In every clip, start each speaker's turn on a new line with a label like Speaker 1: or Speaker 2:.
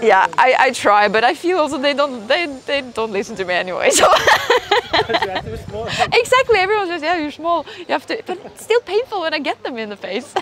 Speaker 1: Yeah, I try, but I feel also they don't listen to me anyway. So exactly, everyone says, yeah, you're small. You have to, but it's still painful when I get them in the face.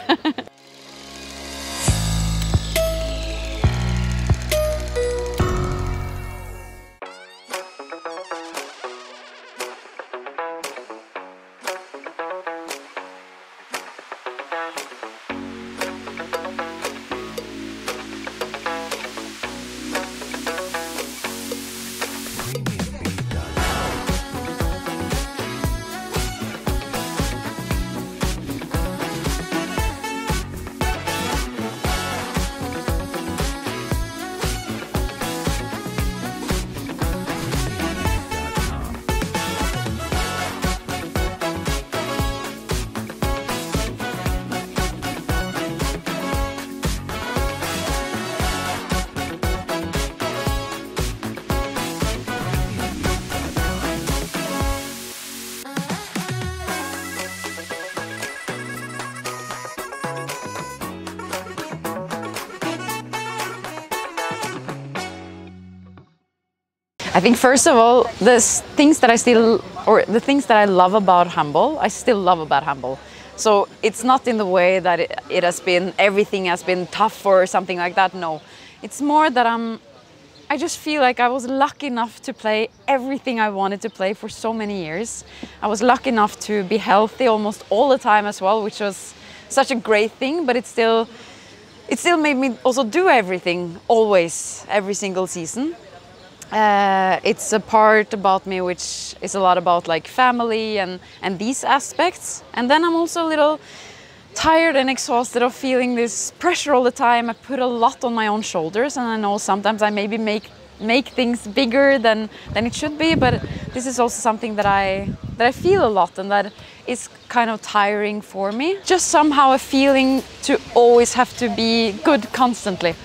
Speaker 1: I think first of all, the things that I love about handball, I still love about handball. So it's not in the way that it has been, everything has been tough or something like that, no. It's more that I just feel like I was lucky enough to play everything I wanted to play for so many years. I was lucky enough to be healthy almost all the time as well, which was such a great thing, but it still made me also do everything, always, every single season. It's a part about me which is a lot about like family and these aspects. And then I'm also a little tired and exhausted of feeling this pressure all the time. I put a lot on my own shoulders, and I know sometimes I maybe make things bigger than it should be, but this is also something that I feel a lot, and that is kind of tiring for me. Just somehow a feeling to always have to be good constantly.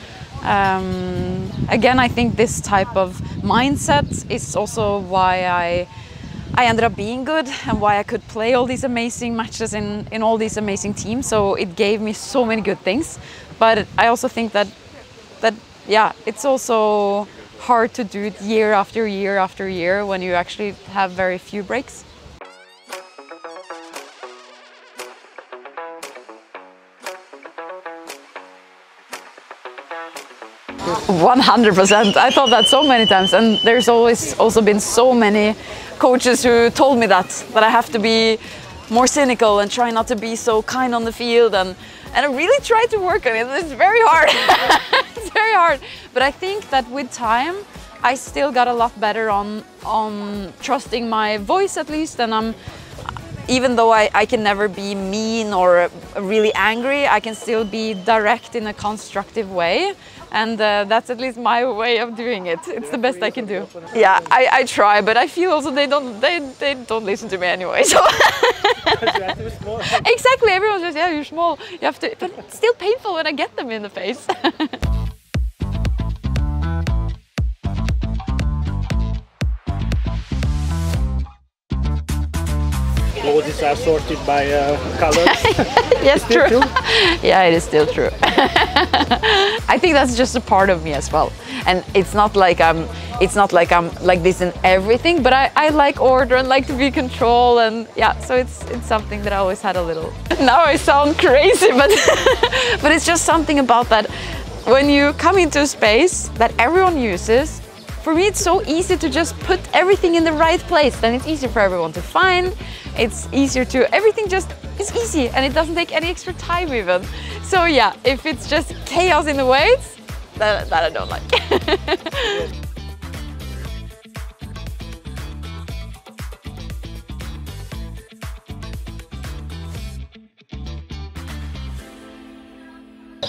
Speaker 1: Again, I think this type of mindset is also why I ended up being good and why I could play all these amazing matches in all these amazing teams. So it gave me so many good things. But I also think that yeah, it's also hard to do it year after year after year when you actually have very few breaks. 100%. I thought that so many times, and there's always also been so many coaches who told me that I have to be more cynical and try not to be so kind on the field, and I really try to work on it. It's very hard. It's very hard. But I think that with time I still got a lot better on trusting my voice, at least, and even though I can never be mean or really angry, I can still be direct in a constructive way. And that's at least my way of doing it. It's the best I can do. Yeah, I try, but I feel also they don't listen to me anyway. So exactly, everyone says, yeah, you're small. You have to, but it's still painful when I get them in the face.
Speaker 2: Clothes are sorted by colors.
Speaker 1: Yes, true. Yeah, it is still true. I think that's just a part of me as well, and it's not like I'm like this in everything, but I like order and like to be in control, and yeah, so it's something that I always had a little. Now I sound crazy, but but it's just something about that when you come into a space that everyone uses. For me, it's so easy to just put everything in the right place. Then it's easier for everyone to find. It's easier to, everything just is easy, and it doesn't take any extra time even. So yeah, if it's just chaos in the weights, that I don't like.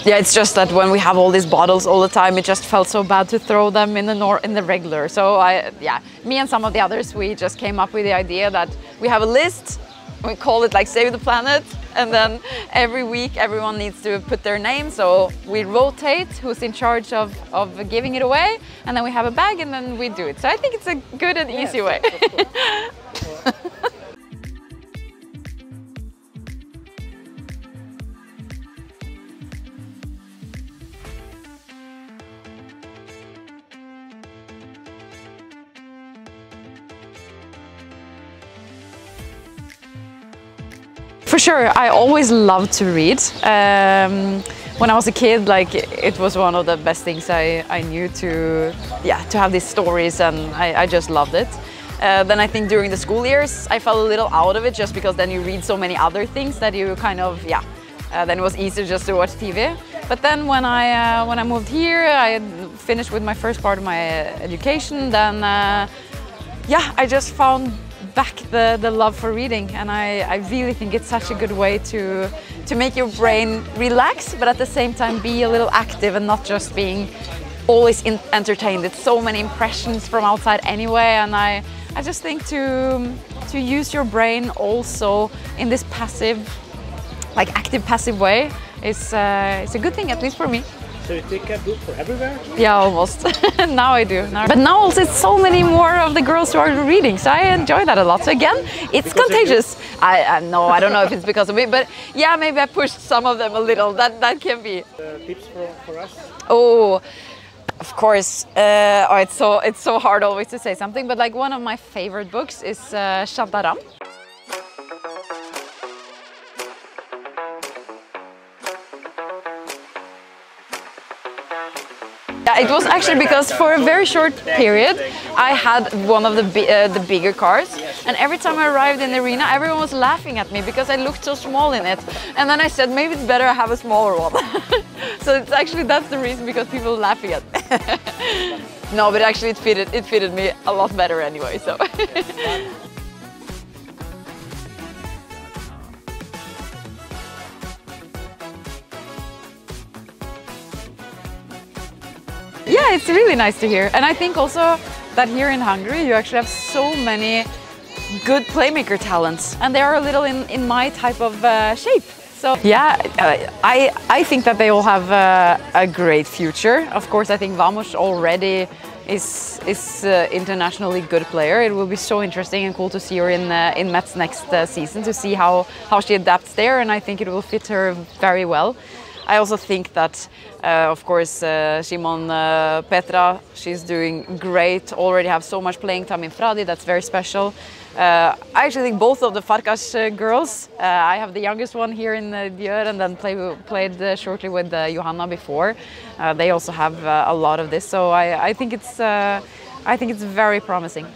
Speaker 1: Yeah, it's just that when we have all these bottles all the time, it just felt so bad to throw them in the regular. So me and some of the others, we just came up with the idea that we have a list. We call it like Save the Planet, and then every week everyone needs to put their name. So we rotate who's in charge of giving it away, and then we have a bag, and then we do it. So I think it's a good and easy way. For sure, I always loved to read. When I was a kid, like it was one of the best things I knew to have these stories, and I just loved it. Then I think during the school years I fell a little out of it, just because then you read so many other things that you kind of then it was easier just to watch TV. But then when I moved here, I had finished with my first part of my education. Then I just found back the love for reading, and I really think it's such a good way to make your brain relax, but at the same time be a little active and not just being always entertained. It's so many impressions from outside anyway, and I just think to use your brain also in this passive, like active passive way is it's a good thing, at least for me.
Speaker 2: So you take a book for everywhere?
Speaker 1: Yeah, almost. Now I do. But now also it's so many more of the girls who are reading, so I enjoy that a lot. So again, it's because contagious. I I don't know if it's because of me, but yeah, maybe I pushed some of them a little. That can be.
Speaker 2: Tips for us?
Speaker 1: Oh, of course. It's so hard always to say something, but like one of my favorite books is Shantaram. Yeah, it was actually because for a very short period I had one of the bigger cars, and every time I arrived in the arena everyone was laughing at me because I looked so small in it, and then I said maybe it's better I have a smaller one. So it's actually, that's the reason, because people were laughing at me. No, but actually it fitted me a lot better anyway, so. Yeah, it's really nice to hear. And I think also that here in Hungary you actually have so many good playmaker talents, and they are a little in my type of shape. So yeah, I think that they all have a great future. Of course, I think Vamos already is internationally good player. It will be so interesting and cool to see her in Mets next season, to see how she adapts there, and I think it will fit her very well. I also think that, of course, Simon Petra, she's doing great, already have so much playing time in Fradi, that's very special. I actually think both of the Farkas girls, I have the youngest one here in Győr, and then played shortly with Johanna before. They also have a lot of this, so I think it's very promising.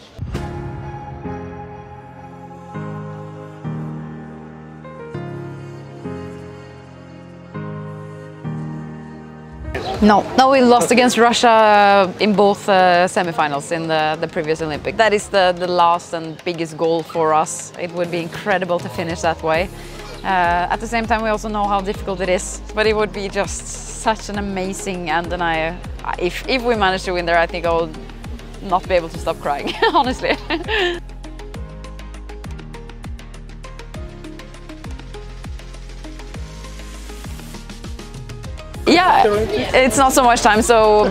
Speaker 1: No, we lost against Russia in both semi-finals in the previous Olympic. That is the last and biggest goal for us. It would be incredible to finish that way. At the same time, we also know how difficult it is, but it would be just such an amazing end, and if we manage to win there, I think I will not be able to stop crying, honestly. Yeah, it's not so much time,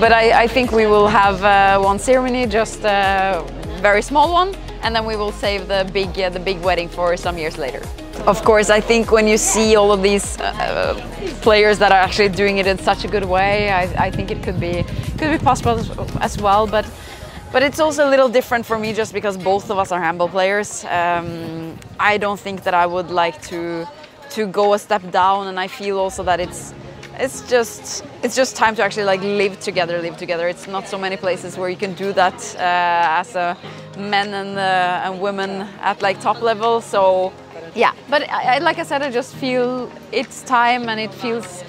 Speaker 1: but I think we will have one ceremony, just a very small one, and then we will save the big wedding for some years later. Of course, I think when you see all of these players that are actually doing it in such a good way, I think it could be possible as well. But it's also a little different for me, just because both of us are handball players. I don't think that I would like to go a step down, and I feel also that it's just time to actually like live together. It's not so many places where you can do that as a men and women at like top level. So yeah, but like I said, I just feel it's time, and it feels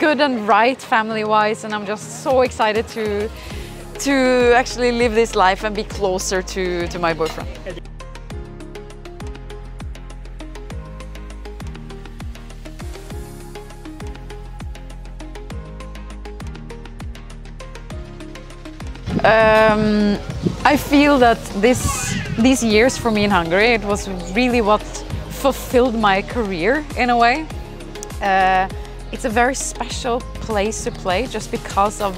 Speaker 1: good and right family-wise, and I'm just so excited to actually live this life and be closer to my boyfriend. I feel that these years for me in Hungary, it was really what fulfilled my career in a way. It's a very special place to play, just because of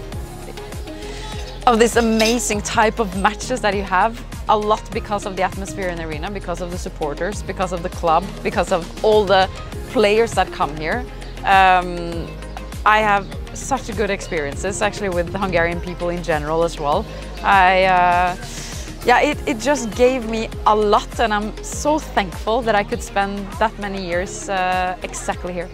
Speaker 1: this amazing type of matches that you have. A lot because of the atmosphere in the arena, because of the supporters, because of the club, because of all the players that come here. I have such good experiences actually with the Hungarian people in general as well. Yeah, it just gave me a lot, and I'm so thankful that I could spend that many years exactly here.